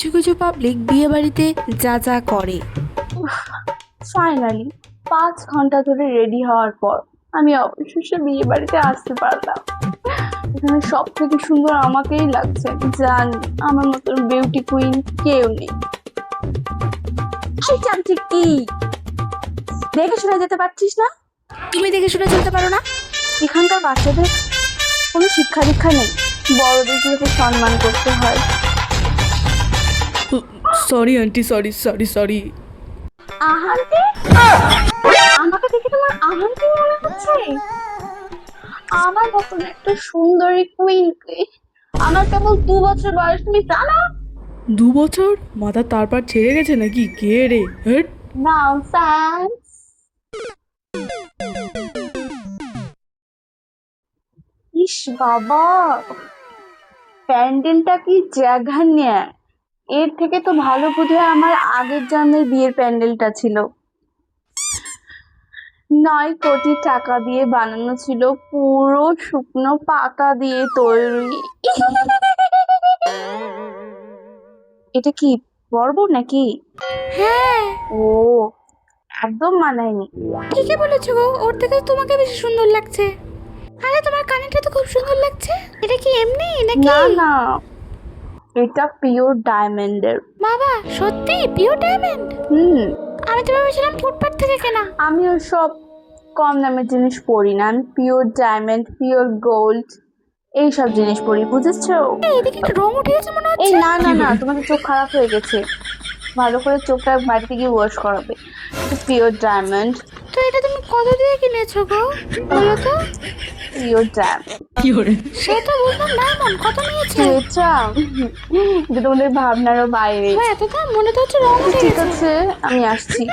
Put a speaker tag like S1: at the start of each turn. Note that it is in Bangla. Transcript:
S1: কিছু কিছু পাবলিক বিয়ে বাড়িতে যা যা করে।
S2: ফাইনালি 5 ঘন্টা ধরে রেডি হওয়ার পর আমি অবশেষে বিয়ে বাড়িতে আসতে পারলাম। এখানে সব থেকে সুন্দর আমাকেই লাগছে, জানি আমার মতন বিউটি কুইন কেউ নেই। এই চামচি কি দেখে শুনে যেতে পারছিস না?
S1: তুমি দেখে শুনে চলতে পারো না?
S2: এখানকার বাচ্চাদের কোনো শিক্ষা দীক্ষা নেই, বড়দের কিভাবে সম্মান করতে হয়।
S1: Sorry aunty, sorry sorry sorry.
S2: আহান্তি, আমাকে দেখে তোমার আহান্তি মনে হচ্ছে? আমার মতন একটা সুন্দরী কুইনকে, আমার কেবল 2 বছর বয়স, তুমি জানো?
S1: 2 বছর? মাথা তারপর ছেড়ে গেছে নাকি? কে রে? হেট।
S2: ননসেন্স। ইস বাবা, প্যান্ডেলটা কি জায়গা নেয়! এর থেকে তো ভালো বোধহয় আমার আগের জন্মের বিয়ের প্যান্ডেলটা ছিল। 9 কোটি টাকা দিয়ে বানানো ছিল, পুরো শুকনো পাতা দিয়ে তৈরি। এটা কি পর্ব নাকি?
S1: হ্যাঁ,
S2: ও, একদম মানায়নি।
S1: ঠিকই বলেছো গো, ওর থেকে তোমাকে বেশি সুন্দর লাগছে। আরে তোমার কানেরটা তো খুব সুন্দর লাগছে। এটা কি এমনি নাকি?
S2: না না, এটা পিওর ডায়মন্ডের।
S1: বাবা, সত্যি পিওর ডায়মন্ড? আমি তো ভেবেছিলাম ফুটপাথ থেকে কেনা।
S2: আমি সব কম দামের জিনিস পরি না, আমি পিওর ডায়মন্ড, পিওর গোল্ড এইসব জিনিস পরি, বুঝেছো?
S1: এদিকে একটু রং উঠে গেছে মনে
S2: এই
S1: হচ্ছে।
S2: না না না, তোমাদের চোখ খারাপ হয়ে গেছে, ভালো করে চোখটা বাড়িতে গিয়ে ওয়াশ করাবে। পিওর ডায়মন্ড,
S1: তো এটা তুমি কত দিয়ে কিনেছো গো, বলো তো?
S2: Pure diamond.
S1: সে তো বুঝলাম, ডায়মন্ড কত নিয়েছে?
S2: এটা এটা তোমাদের ভাবনারও বাইরে।
S1: এত দাম? মনে তো হচ্ছে রং উঠে
S2: ঠিক
S1: গেছে।
S2: আছে, আমি আসছি।